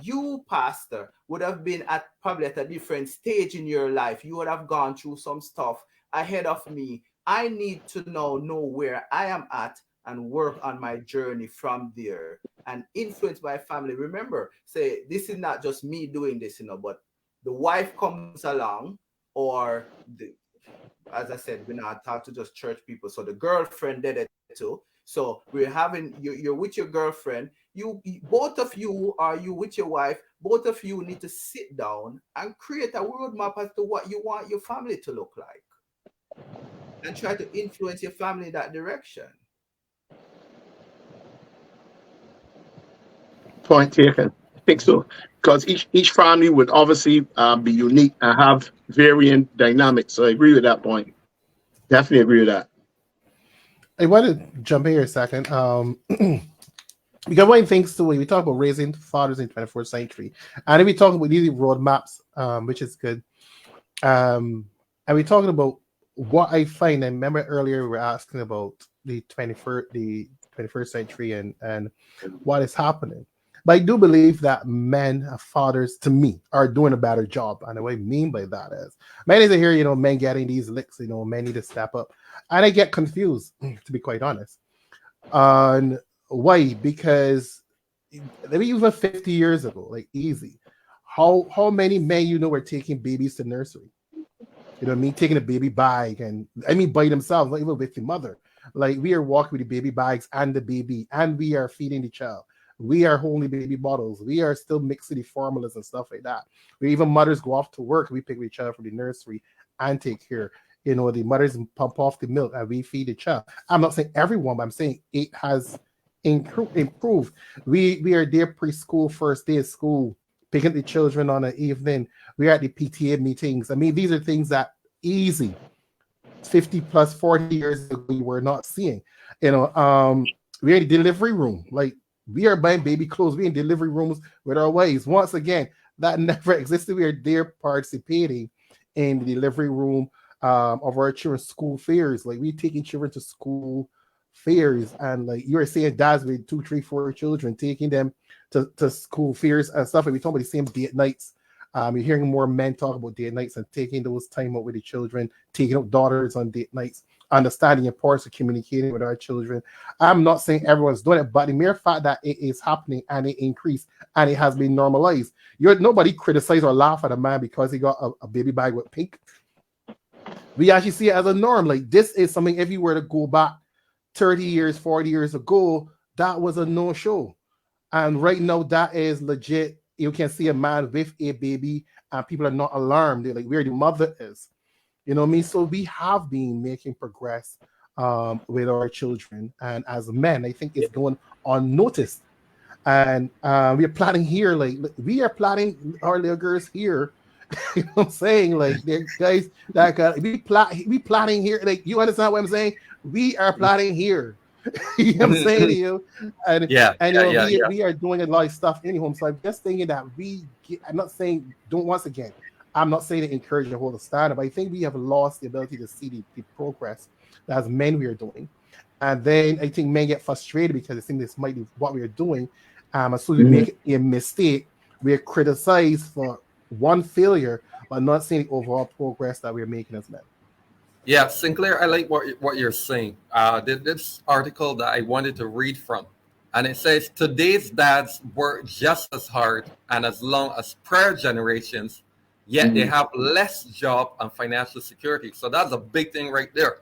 you, pastor, would have been at probably at a different stage in your life. You would have gone through some stuff ahead of me. I need to now know where I am at and work on my journey from there and influence my family. Remember, say this is not just me doing this, but the wife comes along, or as I said, we're not talking to just church people. So the girlfriend did it too. So we're having you're with your girlfriend. Both of you, are you with your wife? Both of you need to sit down and create a roadmap as to what you want your family to look like, and try to influence your family in that direction. Point taken. I think so. Because each family would obviously be unique and have varying dynamics. So I agree with that point. Definitely agree with that. I want to jump in here a second. Because one of the things too, when we talk about raising fathers in the 21st century, and then we talk about these roadmaps, which is good. And we're talking about what I find. And remember earlier we were asking about the 21st century and what is happening. But I do believe that men, fathers, to me, are doing a better job. And what I mean by that is, men is here, men getting these licks, men need to step up. And I get confused, to be quite honest. On why? Because maybe even 50 years ago, like easy. How many men were taking babies to nursery? You know what I mean? Taking a baby bag, and I mean by themselves, not even with the mother. Like we are walking with the baby bags and the baby, and we are feeding the child. We are holding baby bottles. We are still mixing the formulas and stuff like that. We even mothers go off to work. We pick the child from the nursery and take care. The mothers pump off the milk and we feed the child. I'm not saying everyone, but I'm saying it has improved. We are there preschool, first day of school, picking the children on an evening. We're at the PTA meetings. I mean, these are things that easy 50 plus 40 years ago we were not seeing. We're in the delivery room. Like we are buying baby clothes. We're in delivery rooms with our wives. Once again, that never existed. We are there participating in the delivery room of our children's school fairs. Like we taking children to school fairs, and like you were saying, dads with 2, 3, 4 children, taking them to school fairs and stuff. And we talking about the same date nights. You're hearing more men talk about date nights and taking those time out with the children, taking out daughters on date nights, understanding the importance of communicating with our children. I'm not saying everyone's doing it, but the mere fact that it is happening and it increased and it has been normalized. Nobody criticize or laugh at a man because he got a baby bag with pink. We actually see it as a norm. Like this is something, if you were to go back 30 years, 40 years ago, that was a no-show. And right now, that is legit. You can see a man with a baby and people are not alarmed. They're like, where the mother is. You know what I mean? So we have been making progress with our children. And as men, I think it's going unnoticed. And we are planning here, like we are planning our little girls here. You know what I'm saying? Like there guys that we planning here. Like you understand what I'm saying? We are planning here. You know what I'm saying to you? And we are doing a lot of stuff in home. So I'm just thinking that I'm not saying once again, I'm not saying to encourage the whole stand up. I think we have lost the ability to see the progress that as men we are doing. And then I think men get frustrated because they think this might be what we are doing. As soon as we make a mistake, we are criticized for one failure, but not seeing the overall progress that we're making as men. Yeah, Sinclair, I like what you're saying. This article that I wanted to read from, and it says today's dads work just as hard and as long as prior generations, yet they have less job and financial security. So that's a big thing right there.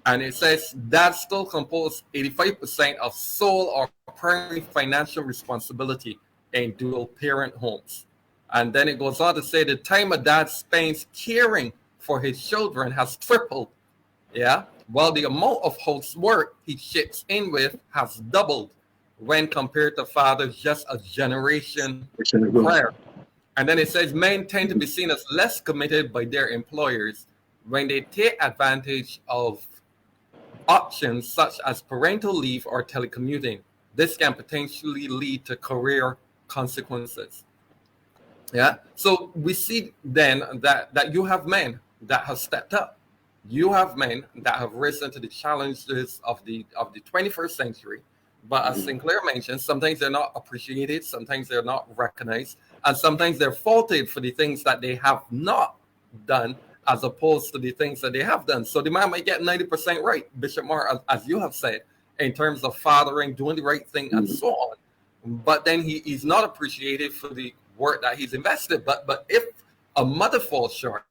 And it says dads still compose 85% of sole or primary financial responsibility in dual parent homes. And then it goes on to say the time a dad spends caring for his children has tripled. Yeah. While the amount of housework he chips in with has doubled when compared to fathers just a generation prior. And then it says men tend to be seen as less committed by their employers when they take advantage of options such as parental leave or telecommuting. This can potentially lead to career consequences. Yeah. So we see then that you have men that have stepped up. You have men that have risen to the challenges of the 21st century. But as Sinclair mentioned, sometimes they're not appreciated, sometimes they're not recognized, and sometimes they're faulted for the things that they have not done as opposed to the things that they have done. So the man might get 90% right, Bishop Mark, as you have said, in terms of fathering, doing the right thing, and so on. But then he's not appreciated for the work that he's invested. But if a mother falls short,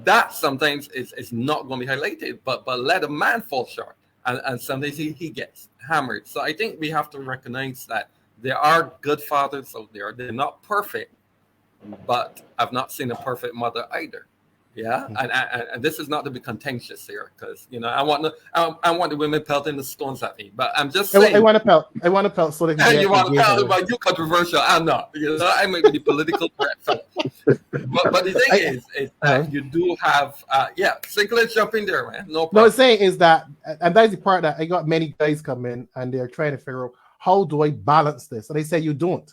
that sometimes is not going to be highlighted. But let a man fall short, and sometimes he gets hammered. So I think we have to recognize that there are good fathers out there. They're not perfect, but I've not seen a perfect mother either. Yeah, and this is not to be contentious here, because I want the women pelting the stones at me, but I'm just saying. I want to pelt. I want to pelt so they can You want to engage tell on it. about you controversial? I'm not. I may be the political correct fellow. But the thing is that you do have, Sinclair, jump in there, man. No problem. No, what I'm saying is that, and that's the part that I got many guys come in and they're trying to figure out, how do I balance this? And they say you don't.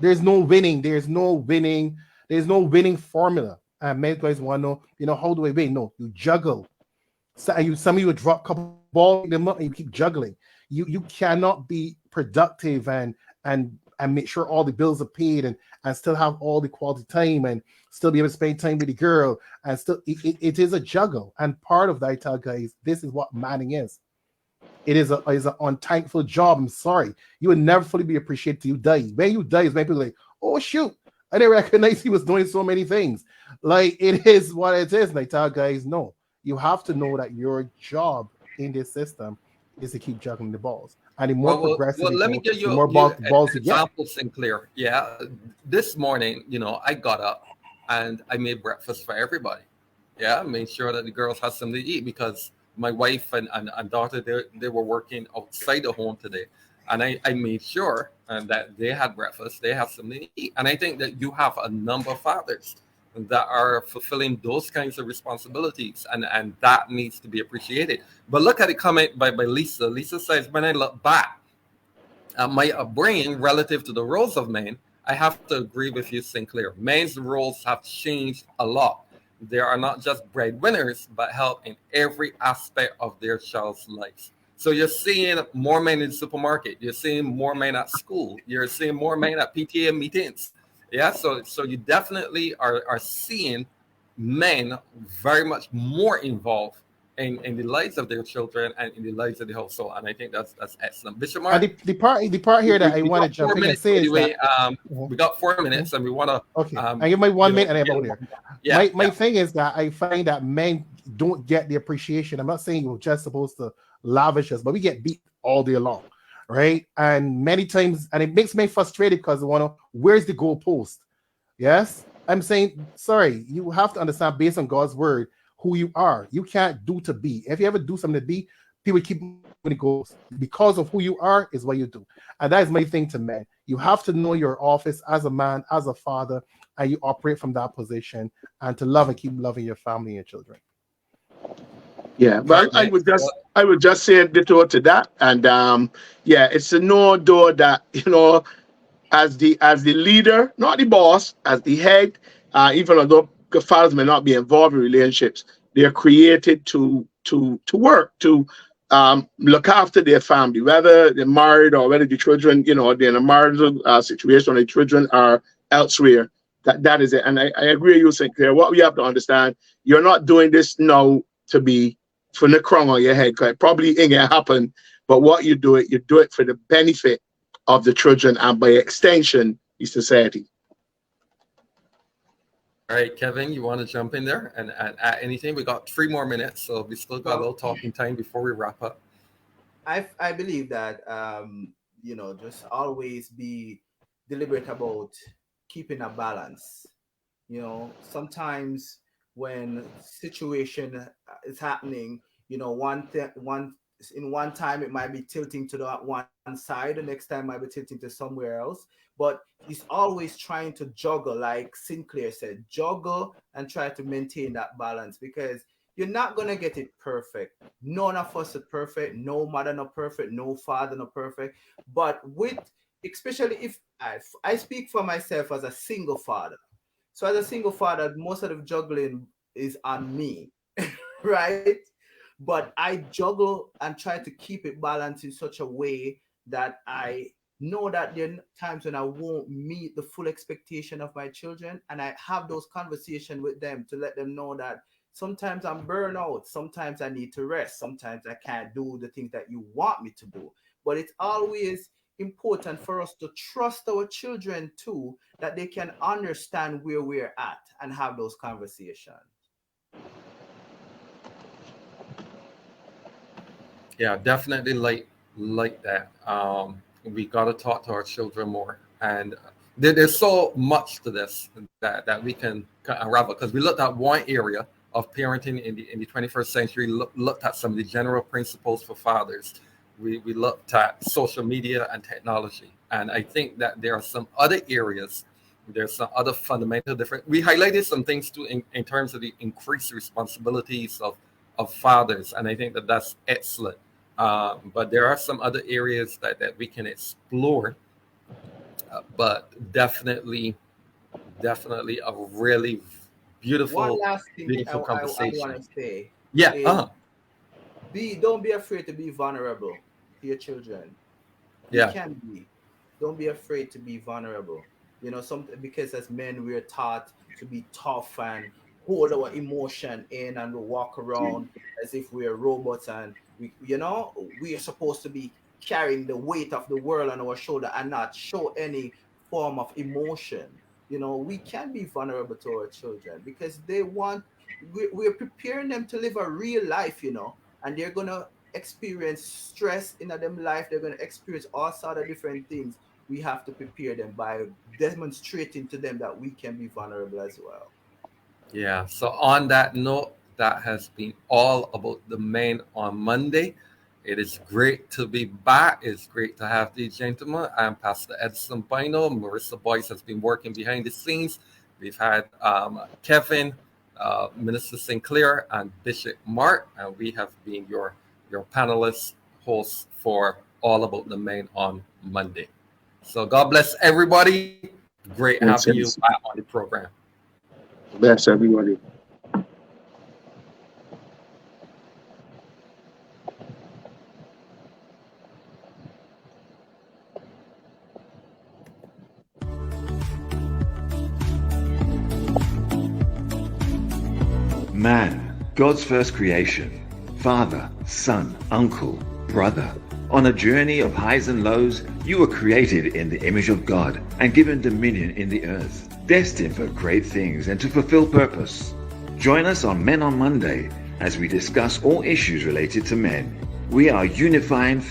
There's no winning. There's no winning. There's no winning formula. And many guys want to know, how do I win? No, you juggle. So some of you drop a couple balls in them up and you keep juggling. You cannot be productive and make sure all the bills are paid and still have all the quality time and still be able to spend time with the girl, and still it is a juggle. And part of that, I tell guys, this is what manning is. It is an unthankful job. I'm sorry. You will never fully be appreciated till you die. When you die, is when people are like, oh shoot, I didn't recognize he was doing so many things. Like, it is what it is. And I tell guys, no. You have to know that your job in this system is to keep juggling the balls. And the more progressive let me give the you, more balls you get. Example, Sinclair. Yeah. This morning, I got up and I made breakfast for everybody. Yeah. I made sure that the girls had something to eat, because my wife and daughter, they were working outside the home today. And I made sure that they had breakfast, they had something to eat. And I think that you have a number of fathers that are fulfilling those kinds of responsibilities, and that needs to be appreciated. But look at the comment by Lisa. Lisa says, when I look back at my upbringing relative to the roles of men, I have to agree with you, Sinclair. Men's roles have changed a lot. They are not just breadwinners, but help in every aspect of their child's life. So you're seeing more men in the supermarket. You're seeing more men at school. You're seeing more men at PTA meetings. Yeah, so you definitely are seeing men very much more involved in the lives of their children and in the lives of the household, and I think that's excellent. Bishop Mark, And the part here that I want to jump in and say is that we got 4 minutes, and we want to I give my 1 minute and I'm out there. Yeah, my thing is that I find that men don't get the appreciation. I'm not saying you're just supposed to lavish us, but we get beat all day long. Right, and many times, and it makes me frustrated because I want to, where's the goalpost? Yes, I'm saying, sorry, you have to understand, based on God's word, who you are. You can't do to be. If you ever do something to be, people keep when it goes, because of who you are is what you do. And that is my thing to men. You have to know your office as a man, as a father, and you operate from that position, and to love and keep loving your family and your children. Yeah, but I would just say a ditto to that, and it's a no door that, as the leader, not the boss, as the head, even although fathers may not be involved in relationships, they are created to work, to look after their family, whether they're married or whether the children, they're in a marital situation or the children are elsewhere. That is it, and I agree with you, Sinclair. What we have to understand, you're not doing this now to be for the crown on your head, because it probably ain't gonna happen. But what you do it for the benefit of the children and by extension the society. All right, Kevin, you want to jump in there and add anything? We got 3 more minutes, so we still got a little talking time before we wrap up. I believe that just always be deliberate about keeping a balance. Sometimes when situation is happening, one in one time it might be tilting to the one side, the next time might be tilting to somewhere else. But he's always trying to juggle, like Sinclair said, juggle and try to maintain that balance, because you're not gonna get it perfect. None of us are perfect. No mother not perfect. No father not perfect. But with, especially if I speak for myself as a single father. So as a single father, most of the juggling is on me, right? But I juggle and try to keep it balanced in such a way that I know that there are times when I won't meet the full expectation of my children, and I have those conversations with them to let them know that sometimes I'm burnt out, sometimes I need to rest, sometimes I can't do the things that you want me to do. But it's always important for us to trust our children too, that they can understand where we're at and have those conversations. Yeah, definitely like that. We got to talk to our children more, and there's so much to this that we can unravel, because we looked at one area of parenting in the 21st century, looked at some of the general principles for fathers. We looked at social media and technology, and I think that there are some other areas. There's some other fundamental different. We highlighted some things too in terms of the increased responsibilities of fathers, and I think that that's excellent. But there are some other areas that we can explore. But definitely a really One beautiful, last thing I conversation. want to say Yeah. is, don't be afraid to be vulnerable to your children. You Yeah. can be. Don't be afraid to be vulnerable. You know, some, because as men we're taught to be tough and hold our emotion in and walk around as if we're robots, and we are supposed to be carrying the weight of the world on our shoulder and not show any form of emotion. You know, we can be vulnerable to our children because we're preparing them to live a real life, and they're gonna experience stress in them life. They're gonna experience all sort of different things. We have to prepare them by demonstrating to them that we can be vulnerable as well. Yeah. So on that note, that has been all about the men on Monday. It is great to be back. It's great to have these gentlemen. I'm Pastor Edson Bino. Marissa Boyce has been working behind the scenes. We've had Kevin, Minister Sinclair, and Bishop Mark, and we have been your panelists, hosts for All About the Men on Monday. So God bless everybody. Great having you back on the program. Bless everybody. Man, God's first creation, father, son, uncle, brother. On a journey of highs and lows, you were created in the image of God and given dominion in the earth, destined for great things and to fulfill purpose. Join us on Men on Monday as we discuss all issues related to men. We are unifying